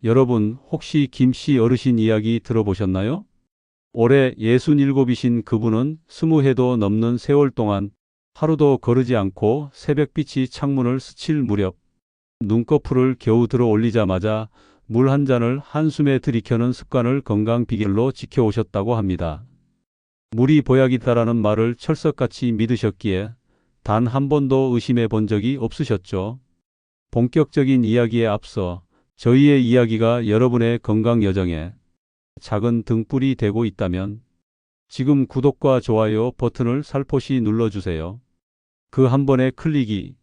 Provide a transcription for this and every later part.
여러분, 혹시 김씨 어르신 이야기 들어보셨나요? 올해 67이신 그분은 20해도 넘는 세월 동안 하루도 거르지 않고 새벽빛이 창문을 스칠 무렵 눈꺼풀을 겨우 들어 올리자마자 물 한 잔을 한숨에 들이켜는 습관을 건강 비결로 지켜오셨다고 합니다. 물이 보약이다라는 말을 철석같이 믿으셨기에 단 한 번도 의심해 본 적이 없으셨죠. 본격적인 이야기에 앞서 저희의 이야기가 여러분의 건강 여정에 작은 등불이 되고 있다면 지금 구독과 좋아요 버튼을 살포시 눌러주세요. 그 한 번의 클릭이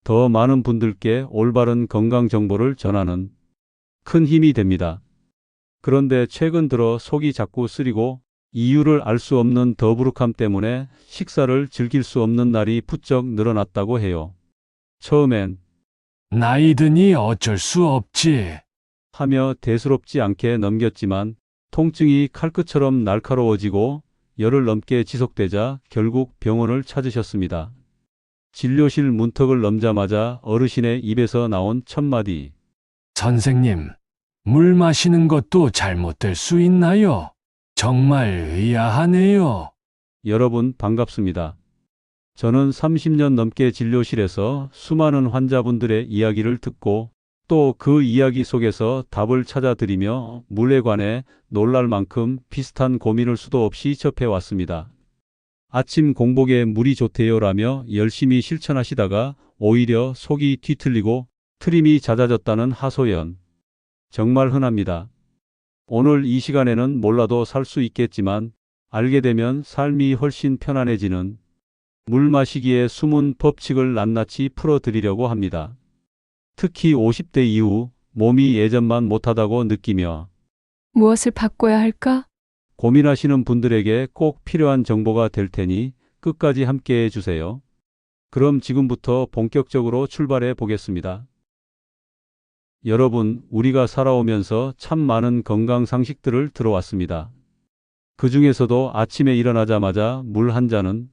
더 많은 분들께 올바른 건강 정보를 전하는 큰 힘이 됩니다. 그런데 최근 들어 속이 자꾸 쓰리고 이유를 알 수 없는 더부룩함 때문에 식사를 즐길 수 없는 날이 부쩍 늘어났다고 해요. 처음엔 나이 드니 어쩔 수 없지. 하며 대수롭지 않게 넘겼지만 통증이 칼끝처럼 날카로워지고 열흘 넘게 지속되자 결국 병원을 찾으셨습니다. 진료실 문턱을 넘자마자 어르신의 입에서 나온 첫마디. 선생님, 물 마시는 것도 잘못될 수 있나요? 정말 의아하네요. 여러분 반갑습니다. 저는 30년 넘게 진료실에서 수많은 환자분들의 이야기를 듣고 또 그 이야기 속에서 답을 찾아드리며 물에 관해 놀랄 만큼 비슷한 고민을 수도 없이 접해왔습니다. 아침 공복에 물이 좋대요라며 열심히 실천하시다가 오히려 속이 뒤틀리고 트림이 잦아졌다는 하소연. 정말 흔합니다. 오늘 이 시간에는 몰라도 살 수 있겠지만 알게 되면 삶이 훨씬 편안해지는 물 마시기의 숨은 법칙을 낱낱이 풀어드리려고 합니다. 특히 50대 이후 몸이 예전만 못하다고 느끼며 무엇을 바꿔야 할까? 고민하시는 분들에게 꼭 필요한 정보가 될 테니 끝까지 함께 해주세요. 그럼 지금부터 본격적으로 출발해 보겠습니다. 여러분, 우리가 살아오면서 참 많은 건강 상식들을 들어왔습니다. 그 중에서도 아침에 일어나자마자 물 한 잔은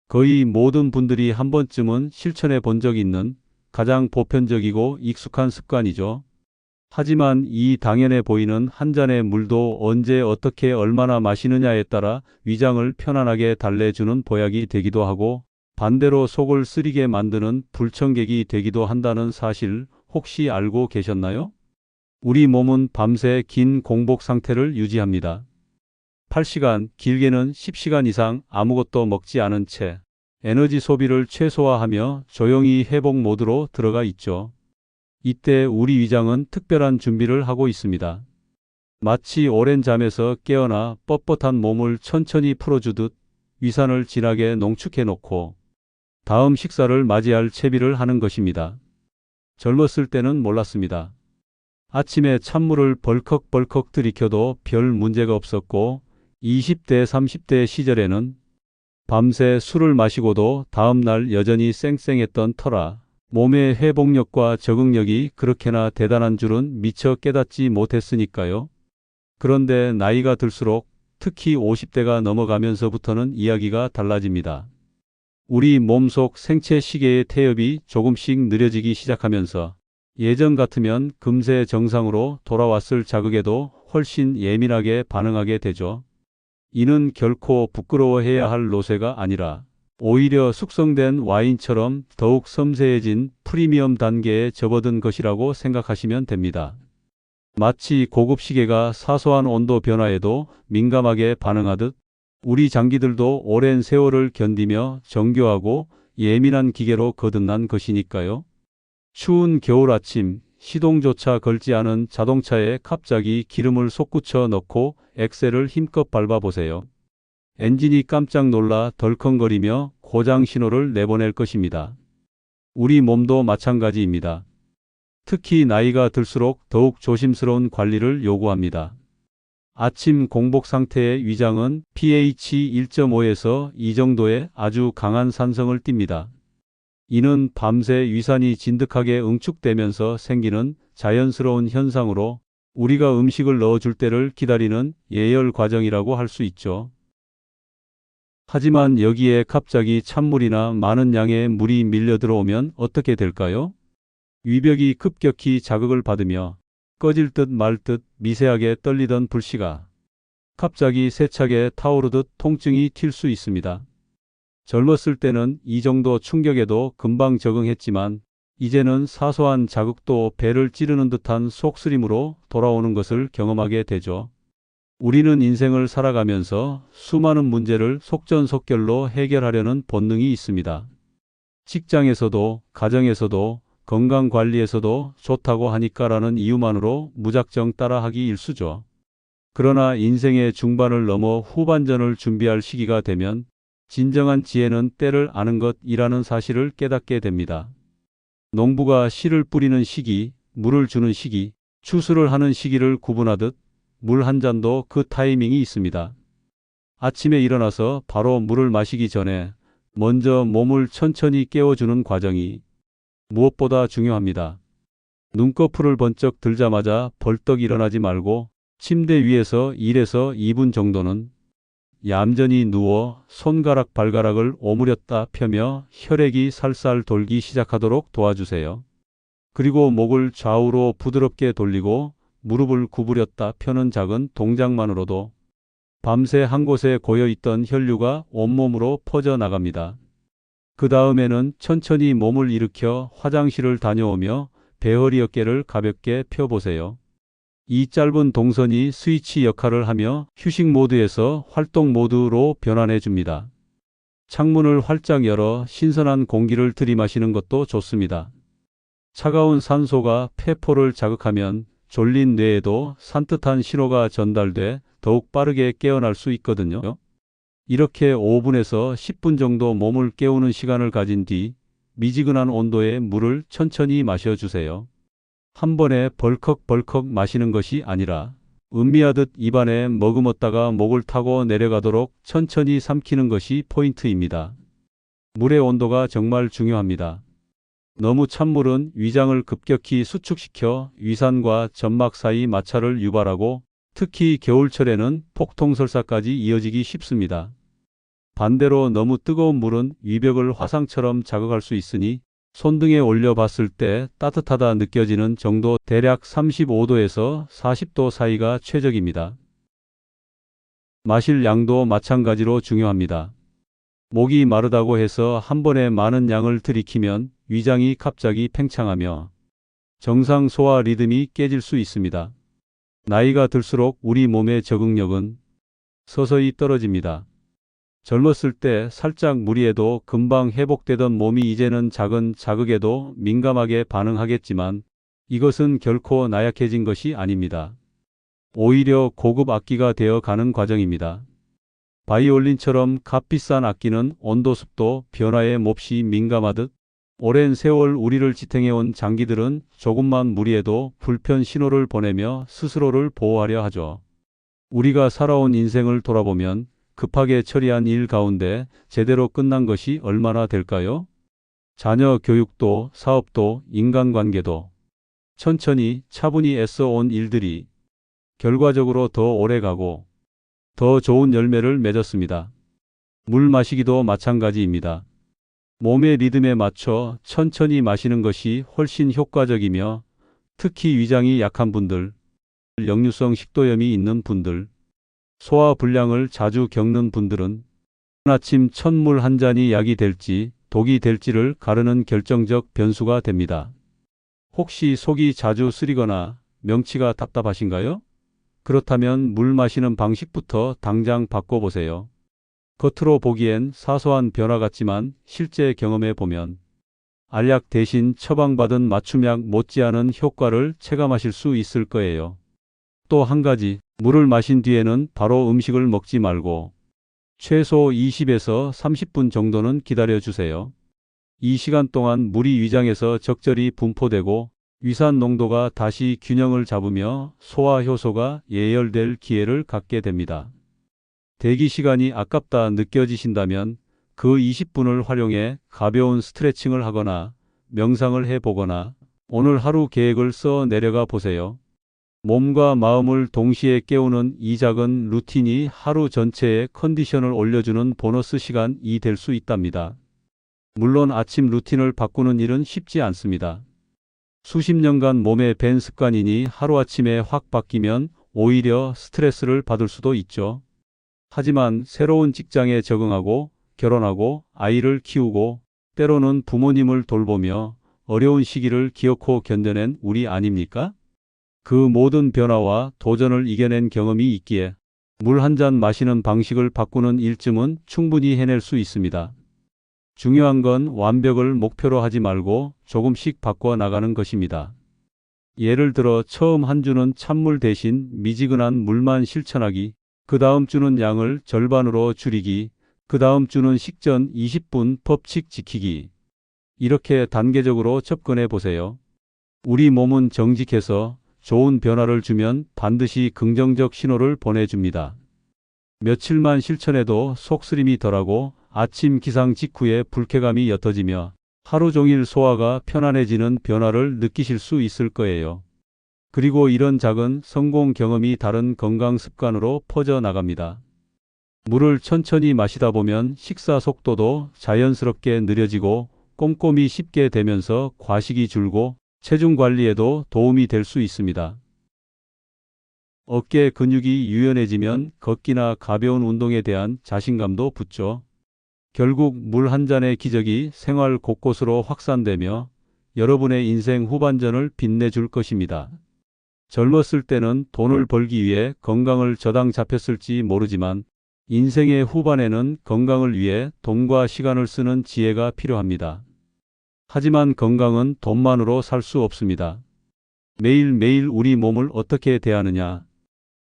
거의 모든 분들이 한 번쯤은 실천해 본 적이 있는 가장 보편적이고 익숙한 습관이죠. 하지만 이 당연해 보이는 한 잔의 물도 언제 어떻게 얼마나 마시느냐에 따라 위장을 편안하게 달래주는 보약이 되기도 하고 반대로 속을 쓰리게 만드는 불청객이 되기도 한다는 사실 혹시 알고 계셨나요? 우리 몸은 밤새 긴 공복 상태를 유지합니다. 8시간, 길게는 10시간 이상 아무것도 먹지 않은 채 에너지 소비를 최소화하며 조용히 회복 모드로 들어가 있죠. 이때 우리 위장은 특별한 준비를 하고 있습니다. 마치 오랜 잠에서 깨어나 뻣뻣한 몸을 천천히 풀어주듯 위산을 진하게 농축해 놓고 다음 식사를 맞이할 채비를 하는 것입니다. 젊었을 때는 몰랐습니다. 아침에 찬물을 벌컥벌컥 들이켜도 별 문제가 없었고 20대, 30대 시절에는 밤새 술을 마시고도 다음날 여전히 쌩쌩했던 터라 몸의 회복력과 적응력이 그렇게나 대단한 줄은 미처 깨닫지 못했으니까요. 그런데 나이가 들수록 특히 50대가 넘어가면서부터는 이야기가 달라집니다. 우리 몸속 생체 시계의 태엽이 조금씩 느려지기 시작하면서 예전 같으면 금세 정상으로 돌아왔을 자극에도 훨씬 예민하게 반응하게 되죠. 이는 결코 부끄러워해야 할 노쇠가 아니라 오히려 숙성된 와인처럼 더욱 섬세해진 프리미엄 단계에 접어든 것이라고 생각하시면 됩니다. 마치 고급 시계가 사소한 온도 변화에도 민감하게 반응하듯 우리 장기들도 오랜 세월을 견디며 정교하고 예민한 기계로 거듭난 것이니까요. 추운 겨울 아침, 시동조차 걸지 않은 자동차에 갑자기 기름을 솟구쳐 넣고 엑셀을 힘껏 밟아보세요. 엔진이 깜짝 놀라 덜컹거리며 고장 신호를 내보낼 것입니다. 우리 몸도 마찬가지입니다. 특히 나이가 들수록 더욱 조심스러운 관리를 요구합니다. 아침 공복 상태의 위장은 pH 1.5에서 2 정도의 아주 강한 산성을 띱니다. 이는 밤새 위산이 진득하게 응축되면서 생기는 자연스러운 현상으로 우리가 음식을 넣어줄 때를 기다리는 예열 과정이라고 할 수 있죠. 하지만 여기에 갑자기 찬물이나 많은 양의 물이 밀려 들어오면 어떻게 될까요? 위벽이 급격히 자극을 받으며 꺼질 듯 말 듯 미세하게 떨리던 불씨가 갑자기 세차게 타오르듯 통증이 튈 수 있습니다. 젊었을 때는 이 정도 충격에도 금방 적응했지만 이제는 사소한 자극도 배를 찌르는 듯한 속쓰림으로 돌아오는 것을 경험하게 되죠. 우리는 인생을 살아가면서 수많은 문제를 속전속결로 해결하려는 본능이 있습니다. 직장에서도, 가정에서도, 건강관리에서도 좋다고 하니까라는 이유만으로 무작정 따라하기 일쑤죠. 그러나 인생의 중반을 넘어 후반전을 준비할 시기가 되면 진정한 지혜는 때를 아는 것이라는 사실을 깨닫게 됩니다. 농부가 씨를 뿌리는 시기, 물을 주는 시기, 추수를 하는 시기를 구분하듯 물 한 잔도 그 타이밍이 있습니다. 아침에 일어나서 바로 물을 마시기 전에 먼저 몸을 천천히 깨워주는 과정이 무엇보다 중요합니다. 눈꺼풀을 번쩍 들자마자 벌떡 일어나지 말고 침대 위에서 1에서 2분 정도는 얌전히 누워 손가락 발가락을 오므렸다 펴며 혈액이 살살 돌기 시작하도록 도와주세요. 그리고 목을 좌우로 부드럽게 돌리고 무릎을 구부렸다 펴는 작은 동작만으로도 밤새 한 곳에 고여있던 혈류가 온몸으로 퍼져나갑니다. 그 다음에는 천천히 몸을 일으켜 화장실을 다녀오며 배허리 어깨를 가볍게 펴보세요. 이 짧은 동선이 스위치 역할을 하며 휴식 모드에서 활동 모드로 변환해 줍니다. 창문을 활짝 열어 신선한 공기를 들이마시는 것도 좋습니다. 차가운 산소가 폐포를 자극하면 졸린 뇌에도 산뜻한 신호가 전달돼 더욱 빠르게 깨어날 수 있거든요. 이렇게 5분에서 10분 정도 몸을 깨우는 시간을 가진 뒤 미지근한 온도의 물을 천천히 마셔주세요. 한 번에 벌컥벌컥 마시는 것이 아니라 음미하듯 입안에 머금었다가 목을 타고 내려가도록 천천히 삼키는 것이 포인트입니다. 물의 온도가 정말 중요합니다. 너무 찬 물은 위장을 급격히 수축시켜 위산과 점막 사이 마찰을 유발하고 특히 겨울철에는 폭통설사까지 이어지기 쉽습니다. 반대로 너무 뜨거운 물은 위벽을 화상처럼 자극할 수 있으니 손등에 올려 봤을 때 따뜻하다 느껴지는 정도 대략 35도에서 40도 사이가 최적입니다. 마실 양도 마찬가지로 중요합니다. 목이 마르다고 해서 한 번에 많은 양을 들이키면 위장이 갑자기 팽창하며 정상 소화 리듬이 깨질 수 있습니다. 나이가 들수록 우리 몸의 적응력은 서서히 떨어집니다. 젊었을 때 살짝 무리해도 금방 회복되던 몸이 이제는 작은 자극에도 민감하게 반응하겠지만 이것은 결코 나약해진 것이 아닙니다. 오히려 고급 악기가 되어 가는 과정입니다. 바이올린처럼 값비싼 악기는 온도, 습도, 변화에 몹시 민감하듯 오랜 세월 우리를 지탱해온 장기들은 조금만 무리해도 불편 신호를 보내며 스스로를 보호하려 하죠. 우리가 살아온 인생을 돌아보면 급하게 처리한 일 가운데 제대로 끝난 것이 얼마나 될까요? 자녀 교육도, 사업도, 인간관계도 천천히 차분히 애써온 일들이 결과적으로 더 오래 가고 더 좋은 열매를 맺었습니다. 물 마시기도 마찬가지입니다. 몸의 리듬에 맞춰 천천히 마시는 것이 훨씬 효과적이며 특히 위장이 약한 분들, 역류성 식도염이 있는 분들, 소화불량을 자주 겪는 분들은 아침 첫 물 한 잔이 약이 될지 독이 될지를 가르는 결정적 변수가 됩니다. 혹시 속이 자주 쓰리거나 명치가 답답하신가요? 그렇다면 물 마시는 방식부터 당장 바꿔보세요. 겉으로 보기엔 사소한 변화 같지만 실제 경험해 보면 알약 대신 처방받은 맞춤약 못지않은 효과를 체감하실 수 있을 거예요. 또 한 가지, 물을 마신 뒤에는 바로 음식을 먹지 말고 최소 20에서 30분 정도는 기다려 주세요. 이 시간 동안 물이 위장에서 적절히 분포되고 위산 농도가 다시 균형을 잡으며 소화 효소가 예열될 기회를 갖게 됩니다. 대기 시간이 아깝다 느껴지신다면 그 20분을 활용해 가벼운 스트레칭을 하거나 명상을 해보거나 오늘 하루 계획을 써 내려가 보세요. 몸과 마음을 동시에 깨우는 이 작은 루틴이 하루 전체의 컨디션을 올려주는 보너스 시간이 될 수 있답니다. 물론 아침 루틴을 바꾸는 일은 쉽지 않습니다. 수십 년간 몸에 밴 습관이니 하루아침에 확 바뀌면 오히려 스트레스를 받을 수도 있죠. 하지만 새로운 직장에 적응하고 결혼하고 아이를 키우고 때로는 부모님을 돌보며 어려운 시기를 기어코 견뎌낸 우리 아닙니까? 그 모든 변화와 도전을 이겨낸 경험이 있기에 물 한 잔 마시는 방식을 바꾸는 일쯤은 충분히 해낼 수 있습니다. 중요한 건 완벽을 목표로 하지 말고 조금씩 바꿔 나가는 것입니다. 예를 들어 처음 한 주는 찬물 대신 미지근한 물만 실천하기, 그 다음 주는 양을 절반으로 줄이기, 그 다음 주는 식전 20분 법칙 지키기. 이렇게 단계적으로 접근해 보세요. 우리 몸은 정직해서 좋은 변화를 주면 반드시 긍정적 신호를 보내줍니다. 며칠만 실천해도 속쓰림이 덜하고 아침 기상 직후에 불쾌감이 옅어지며 하루 종일 소화가 편안해지는 변화를 느끼실 수 있을 거예요. 그리고 이런 작은 성공 경험이 다른 건강 습관으로 퍼져 나갑니다. 물을 천천히 마시다 보면 식사 속도도 자연스럽게 느려지고 꼼꼼히 씹게 되면서 과식이 줄고 체중 관리에도 도움이 될 수 있습니다. 어깨 근육이 유연해지면 걷기나 가벼운 운동에 대한 자신감도 붙죠. 결국 물 한 잔의 기적이 생활 곳곳으로 확산되며 여러분의 인생 후반전을 빛내줄 것입니다. 젊었을 때는 돈을 벌기 위해 건강을 저당 잡혔을지 모르지만 인생의 후반에는 건강을 위해 돈과 시간을 쓰는 지혜가 필요합니다. 하지만 건강은 돈만으로 살 수 없습니다. 매일매일 우리 몸을 어떻게 대하느냐.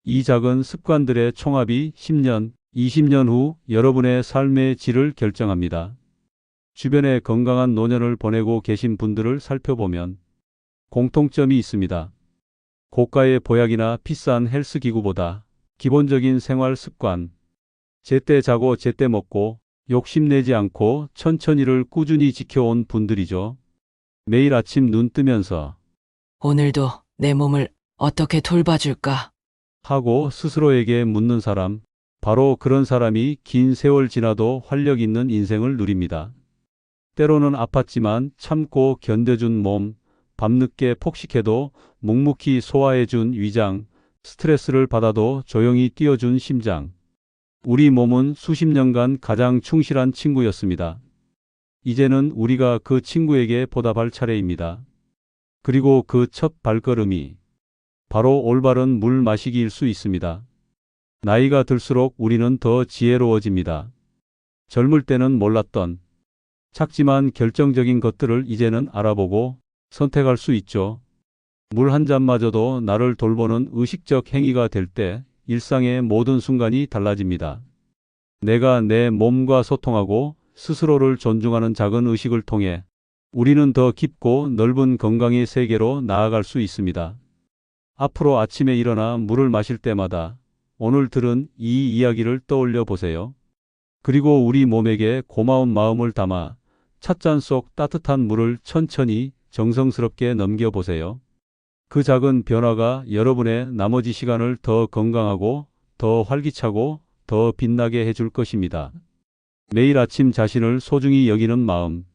이 작은 습관들의 총합이 10년, 20년 후 여러분의 삶의 질을 결정합니다. 주변에 건강한 노년을 보내고 계신 분들을 살펴보면 공통점이 있습니다. 고가의 보약이나 비싼 헬스기구보다 기본적인 생활 습관, 제때 자고 제때 먹고 욕심내지 않고 천천히를 꾸준히 지켜온 분들이죠. 매일 아침 눈 뜨면서 오늘도 내 몸을 어떻게 돌봐줄까? 하고 스스로에게 묻는 사람, 바로 그런 사람이 긴 세월 지나도 활력 있는 인생을 누립니다. 때로는 아팠지만 참고 견뎌준 몸, 밤늦게 폭식해도 묵묵히 소화해준 위장, 스트레스를 받아도 조용히 뛰어준 심장. 우리 몸은 수십 년간 가장 충실한 친구였습니다. 이제는 우리가 그 친구에게 보답할 차례입니다. 그리고 그 첫 발걸음이 바로 올바른 물 마시기일 수 있습니다. 나이가 들수록 우리는 더 지혜로워집니다. 젊을 때는 몰랐던 작지만 결정적인 것들을 이제는 알아보고 선택할 수 있죠. 물 한 잔마저도 나를 돌보는 의식적 행위가 될 때 일상의 모든 순간이 달라집니다. 내가 내 몸과 소통하고 스스로를 존중하는 작은 의식을 통해 우리는 더 깊고 넓은 건강의 세계로 나아갈 수 있습니다. 앞으로 아침에 일어나 물을 마실 때마다 오늘 들은 이 이야기를 떠올려 보세요. 그리고 우리 몸에게 고마운 마음을 담아 찻잔 속 따뜻한 물을 천천히 정성스럽게 넘겨보세요. 그 작은 변화가 여러분의 나머지 시간을 더 건강하고 더 활기차고 더 빛나게 해줄 것입니다. 매일 아침 자신을 소중히 여기는 마음.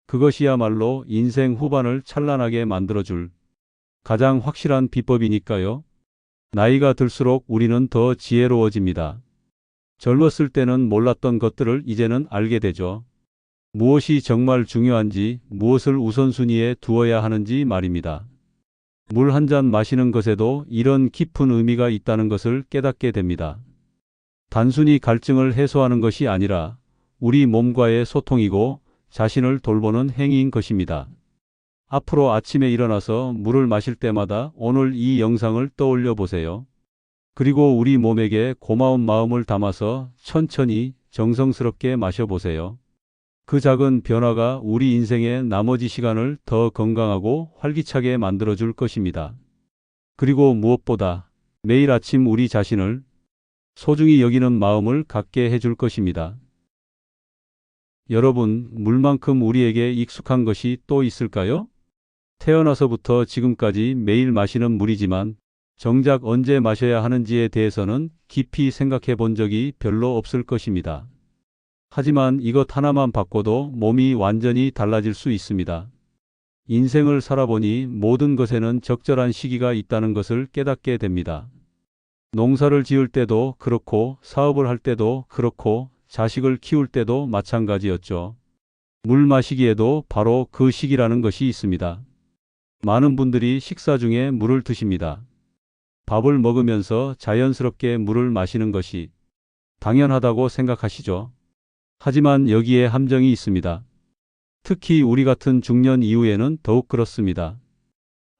그것이야말로 인생 후반을 찬란하게 만들어줄 가장 확실한 비법이니까요. 나이가 들수록 우리는 더 지혜로워집니다. 젊었을 때는 몰랐던 것들을 이제는 알게 되죠. 무엇이 정말 중요한지, 무엇을 우선순위에 두어야 하는지 말입니다. 물 한 잔 마시는 것에도 이런 깊은 의미가 있다는 것을 깨닫게 됩니다. 단순히 갈증을 해소하는 것이 아니라 우리 몸과의 소통이고 자신을 돌보는 행위인 것입니다. 앞으로 아침에 일어나서 물을 마실 때마다 오늘 이 영상을 떠올려 보세요. 그리고 우리 몸에게 고마운 마음을 담아서 천천히 정성스럽게 마셔보세요. 그 작은 변화가 우리 인생의 나머지 시간을 더 건강하고 활기차게 만들어줄 것입니다. 그리고 무엇보다 매일 아침 우리 자신을 소중히 여기는 마음을 갖게 해줄 것입니다. 여러분, 물만큼 우리에게 익숙한 것이 또 있을까요? 태어나서부터 지금까지 매일 마시는 물이지만 정작 언제 마셔야 하는지에 대해서는 깊이 생각해 본 적이 별로 없을 것입니다. 하지만 이것 하나만 바꿔도 몸이 완전히 달라질 수 있습니다. 인생을 살아보니 모든 것에는 적절한 시기가 있다는 것을 깨닫게 됩니다. 농사를 지을 때도 그렇고 사업을 할 때도 그렇고 자식을 키울 때도 마찬가지였죠. 물 마시기에도 바로 그 시기라는 것이 있습니다. 많은 분들이 식사 중에 물을 드십니다. 밥을 먹으면서 자연스럽게 물을 마시는 것이 당연하다고 생각하시죠. 하지만 여기에 함정이 있습니다. 특히 우리 같은 중년 이후에는 더욱 그렇습니다.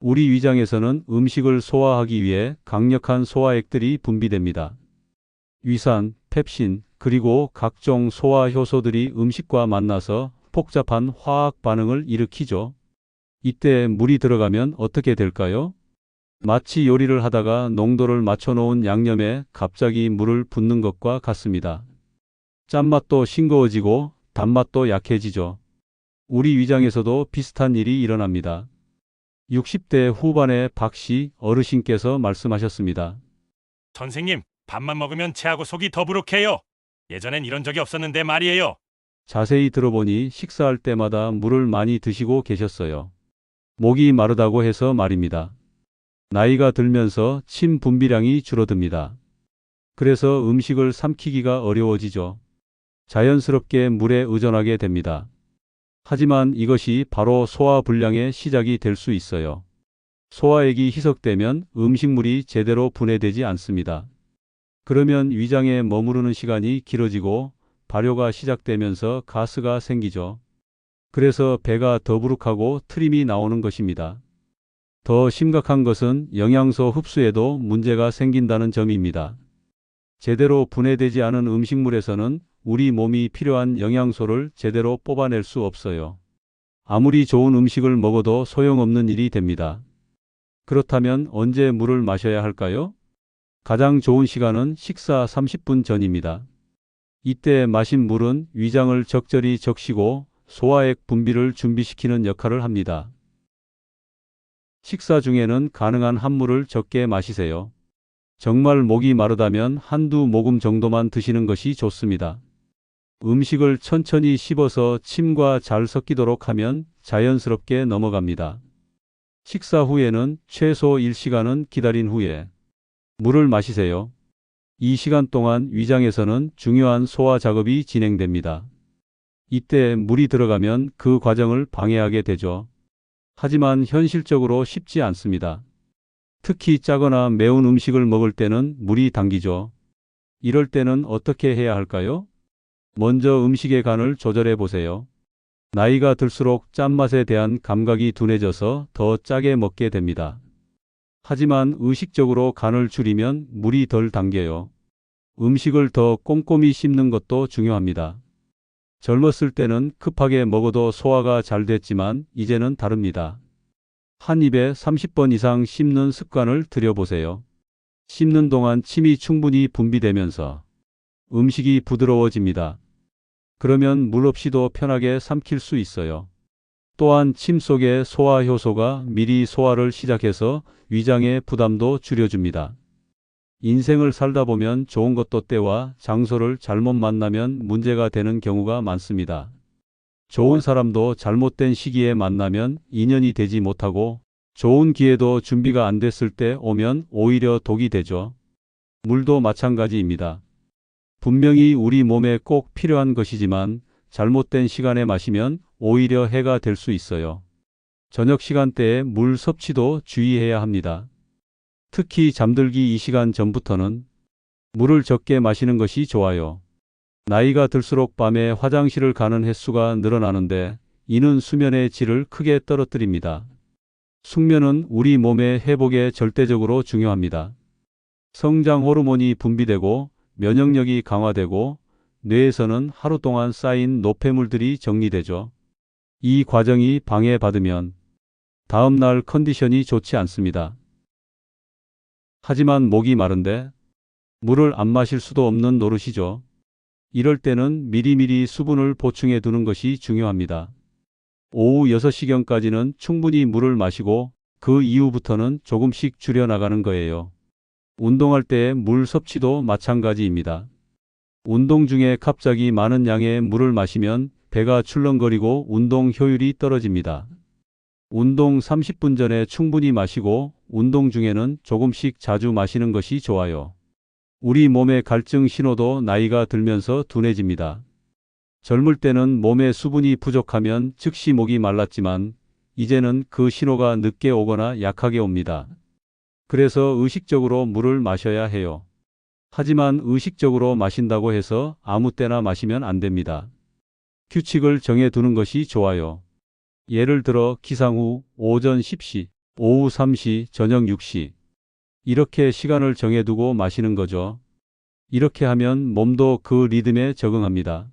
우리 위장에서는 음식을 소화하기 위해 강력한 소화액들이 분비됩니다. 위산, 펩신, 그리고 각종 소화 효소들이 음식과 만나서 복잡한 화학 반응을 일으키죠. 이때 물이 들어가면 어떻게 될까요? 마치 요리를 하다가 농도를 맞춰놓은 양념에 갑자기 물을 붓는 것과 같습니다. 짠맛도 싱거워지고 단맛도 약해지죠. 우리 위장에서도 비슷한 일이 일어납니다. 60대 후반의 박씨 어르신께서 말씀하셨습니다. 선생님, 밥만 먹으면 체하고 속이 더부룩해요. 예전엔 이런 적이 없었는데 말이에요. 자세히 들어보니 식사할 때마다 물을 많이 드시고 계셨어요. 목이 마르다고 해서 말입니다. 나이가 들면서 침 분비량이 줄어듭니다. 그래서 음식을 삼키기가 어려워지죠. 자연스럽게 물에 의존하게 됩니다. 하지만 이것이 바로 소화불량의 시작이 될 수 있어요. 소화액이 희석되면 음식물이 제대로 분해되지 않습니다. 그러면 위장에 머무르는 시간이 길어지고 발효가 시작되면서 가스가 생기죠. 그래서 배가 더부룩하고 트림이 나오는 것입니다. 더 심각한 것은 영양소 흡수에도 문제가 생긴다는 점입니다. 제대로 분해되지 않은 음식물에서는 우리 몸이 필요한 영양소를 제대로 뽑아낼 수 없어요. 아무리 좋은 음식을 먹어도 소용없는 일이 됩니다. 그렇다면 언제 물을 마셔야 할까요? 가장 좋은 시간은 식사 30분 전입니다. 이때 마신 물은 위장을 적절히 적시고 소화액 분비를 준비시키는 역할을 합니다. 식사 중에는 가능한 한 물을 적게 마시세요. 정말 목이 마르다면 한두 모금 정도만 드시는 것이 좋습니다. 음식을 천천히 씹어서 침과 잘 섞이도록 하면 자연스럽게 넘어갑니다. 식사 후에는 최소 1시간은 기다린 후에 물을 마시세요. 이 시간 동안 위장에서는 중요한 소화 작업이 진행됩니다. 이때 물이 들어가면 그 과정을 방해하게 되죠. 하지만 현실적으로 쉽지 않습니다. 특히 짜거나 매운 음식을 먹을 때는 물이 당기죠. 이럴 때는 어떻게 해야 할까요? 먼저 음식의 간을 조절해 보세요. 나이가 들수록 짠맛에 대한 감각이 둔해져서 더 짜게 먹게 됩니다. 하지만 의식적으로 간을 줄이면 물이 덜 당겨요. 음식을 더 꼼꼼히 씹는 것도 중요합니다. 젊었을 때는 급하게 먹어도 소화가 잘 됐지만 이제는 다릅니다. 한 입에 30번 이상 씹는 습관을 들여보세요. 씹는 동안 침이 충분히 분비되면서 음식이 부드러워집니다. 그러면 물 없이도 편하게 삼킬 수 있어요. 또한 침 속의 소화 효소가 미리 소화를 시작해서 위장의 부담도 줄여줍니다. 인생을 살다 보면 좋은 것도 때와 장소를 잘못 만나면 문제가 되는 경우가 많습니다. 좋은 사람도 잘못된 시기에 만나면 인연이 되지 못하고 좋은 기회도 준비가 안 됐을 때 오면 오히려 독이 되죠. 물도 마찬가지입니다. 분명히 우리 몸에 꼭 필요한 것이지만 잘못된 시간에 마시면 오히려 해가 될 수 있어요. 저녁 시간대에 물 섭취도 주의해야 합니다. 특히 잠들기 2시간 전부터는 물을 적게 마시는 것이 좋아요. 나이가 들수록 밤에 화장실을 가는 횟수가 늘어나는데 이는 수면의 질을 크게 떨어뜨립니다. 숙면은 우리 몸의 회복에 절대적으로 중요합니다. 성장 호르몬이 분비되고 면역력이 강화되고 뇌에서는 하루 동안 쌓인 노폐물들이 정리되죠. 이 과정이 방해받으면 다음 날 컨디션이 좋지 않습니다. 하지만 목이 마른데 물을 안 마실 수도 없는 노릇이죠. 이럴 때는 미리미리 수분을 보충해 두는 것이 중요합니다. 오후 6시경까지는 충분히 물을 마시고 그 이후부터는 조금씩 줄여나가는 거예요. 운동할 때의 물 섭취도 마찬가지입니다. 운동 중에 갑자기 많은 양의 물을 마시면 배가 출렁거리고 운동 효율이 떨어집니다. 운동 30분 전에 충분히 마시고 운동 중에는 조금씩 자주 마시는 것이 좋아요. 우리 몸의 갈증 신호도 나이가 들면서 둔해집니다. 젊을 때는 몸에 수분이 부족하면 즉시 목이 말랐지만 이제는 그 신호가 늦게 오거나 약하게 옵니다. 그래서 의식적으로 물을 마셔야 해요. 하지만 의식적으로 마신다고 해서 아무 때나 마시면 안 됩니다. 규칙을 정해 두는 것이 좋아요. 예를 들어 기상 후 오전 10시, 오후 3시, 저녁 6시 이렇게 시간을 정해 두고 마시는 거죠. 이렇게 하면 몸도 그 리듬에 적응합니다.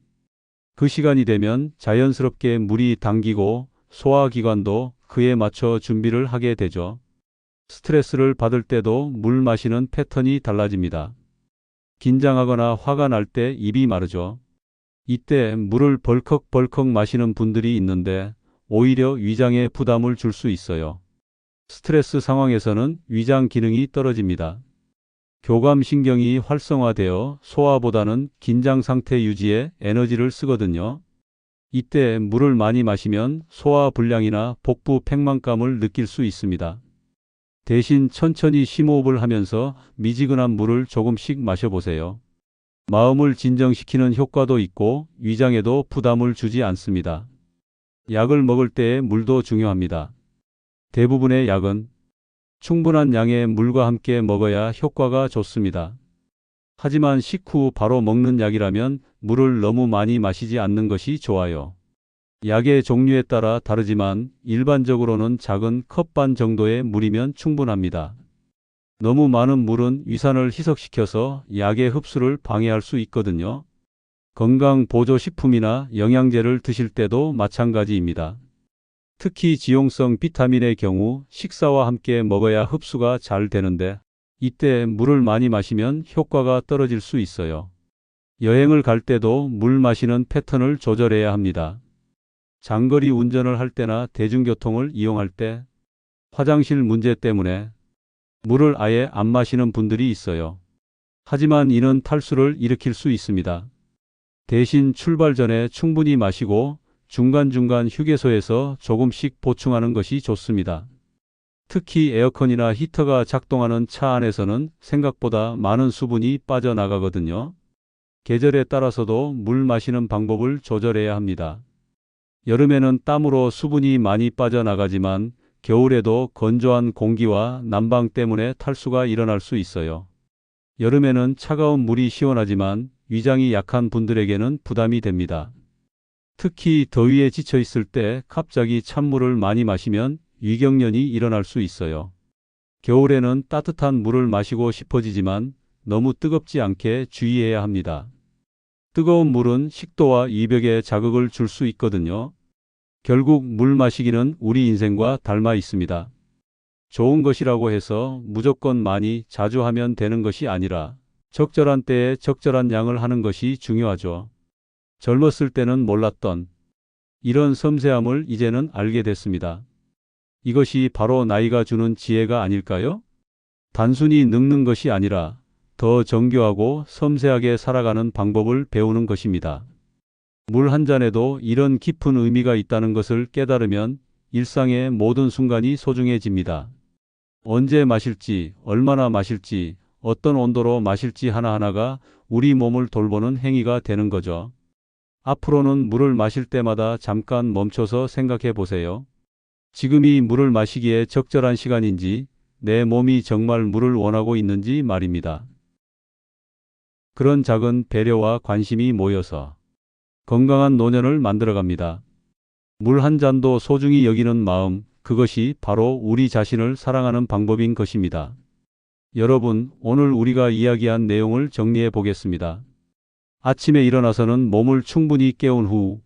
그 시간이 되면 자연스럽게 물이 당기고 소화기관도 그에 맞춰 준비를 하게 되죠. 스트레스를 받을 때도 물 마시는 패턴이 달라집니다. 긴장하거나 화가 날 때 입이 마르죠. 이때 물을 벌컥벌컥 마시는 분들이 있는데 오히려 위장에 부담을 줄 수 있어요. 스트레스 상황에서는 위장 기능이 떨어집니다. 교감신경이 활성화되어 소화보다는 긴장 상태 유지에 에너지를 쓰거든요. 이때 물을 많이 마시면 소화 불량이나 복부 팽만감을 느낄 수 있습니다. 대신 천천히 심호흡을 하면서 미지근한 물을 조금씩 마셔보세요. 마음을 진정시키는 효과도 있고 위장에도 부담을 주지 않습니다. 약을 먹을 때의 물도 중요합니다. 대부분의 약은 충분한 양의 물과 함께 먹어야 효과가 좋습니다. 하지만 식후 바로 먹는 약이라면 물을 너무 많이 마시지 않는 것이 좋아요. 약의 종류에 따라 다르지만 일반적으로는 작은 컵 반 정도의 물이면 충분합니다. 너무 많은 물은 위산을 희석시켜서 약의 흡수를 방해할 수 있거든요. 건강보조식품이나 영양제를 드실 때도 마찬가지입니다. 특히 지용성 비타민의 경우 식사와 함께 먹어야 흡수가 잘 되는데 이때 물을 많이 마시면 효과가 떨어질 수 있어요. 여행을 갈 때도 물 마시는 패턴을 조절해야 합니다. 장거리 운전을 할 때나 대중교통을 이용할 때 화장실 문제 때문에 물을 아예 안 마시는 분들이 있어요. 하지만 이는 탈수를 일으킬 수 있습니다. 대신 출발 전에 충분히 마시고 중간중간 휴게소에서 조금씩 보충하는 것이 좋습니다. 특히 에어컨이나 히터가 작동하는 차 안에서는 생각보다 많은 수분이 빠져나가거든요. 계절에 따라서도 물 마시는 방법을 조절해야 합니다. 여름에는 땀으로 수분이 많이 빠져나가지만 겨울에도 건조한 공기와 난방 때문에 탈수가 일어날 수 있어요. 여름에는 차가운 물이 시원하지만 위장이 약한 분들에게는 부담이 됩니다. 특히 더위에 지쳐 있을 때 갑자기 찬물을 많이 마시면 위경련이 일어날 수 있어요. 겨울에는 따뜻한 물을 마시고 싶어지지만 너무 뜨겁지 않게 주의해야 합니다. 뜨거운 물은 식도와 이벽에 자극을 줄 수 있거든요. 결국 물 마시기는 우리 인생과 닮아 있습니다. 좋은 것이라고 해서 무조건 많이 자주 하면 되는 것이 아니라 적절한 때에 적절한 양을 하는 것이 중요하죠. 젊었을 때는 몰랐던 이런 섬세함을 이제는 알게 됐습니다. 이것이 바로 나이가 주는 지혜가 아닐까요? 단순히 늙는 것이 아니라 더 정교하고 섬세하게 살아가는 방법을 배우는 것입니다. 물 한 잔에도 이런 깊은 의미가 있다는 것을 깨달으면 일상의 모든 순간이 소중해집니다. 언제 마실지, 얼마나 마실지, 어떤 온도로 마실지 하나하나가 우리 몸을 돌보는 행위가 되는 거죠. 앞으로는 물을 마실 때마다 잠깐 멈춰서 생각해 보세요. 지금이 물을 마시기에 적절한 시간인지, 내 몸이 정말 물을 원하고 있는지 말입니다. 그런 작은 배려와 관심이 모여서 건강한 노년을 만들어갑니다. 물 한 잔도 소중히 여기는 마음, 그것이 바로 우리 자신을 사랑하는 방법인 것입니다. 여러분, 오늘 우리가 이야기한 내용을 정리해 보겠습니다. 아침에 일어나서는 몸을 충분히 깨운 후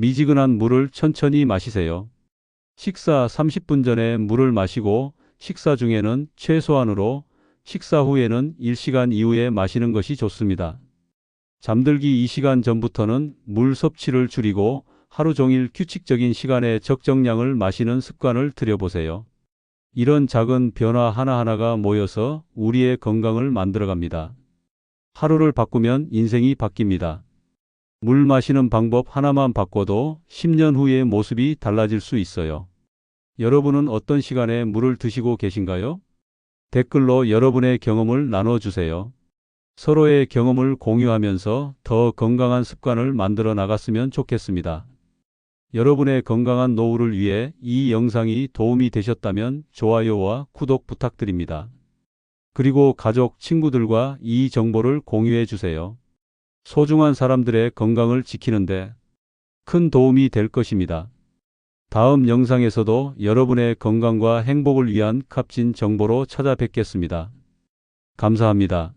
미지근한 물을 천천히 마시세요. 식사 30분 전에 물을 마시고 식사 중에는 최소한으로 식사 후에는 1시간 이후에 마시는 것이 좋습니다. 잠들기 2시간 전부터는 물 섭취를 줄이고 하루 종일 규칙적인 시간에 적정량을 마시는 습관을 들여보세요. 이런 작은 변화 하나하나가 모여서 우리의 건강을 만들어갑니다. 하루를 바꾸면 인생이 바뀝니다. 물 마시는 방법 하나만 바꿔도 10년 후의 모습이 달라질 수 있어요. 여러분은 어떤 시간에 물을 드시고 계신가요? 댓글로 여러분의 경험을 나눠주세요. 서로의 경험을 공유하면서 더 건강한 습관을 만들어 나갔으면 좋겠습니다. 여러분의 건강한 노후를 위해 이 영상이 도움이 되셨다면 좋아요와 구독 부탁드립니다. 그리고 가족, 친구들과 이 정보를 공유해 주세요. 소중한 사람들의 건강을 지키는데 큰 도움이 될 것입니다. 다음 영상에서도 여러분의 건강과 행복을 위한 값진 정보로 찾아뵙겠습니다. 감사합니다.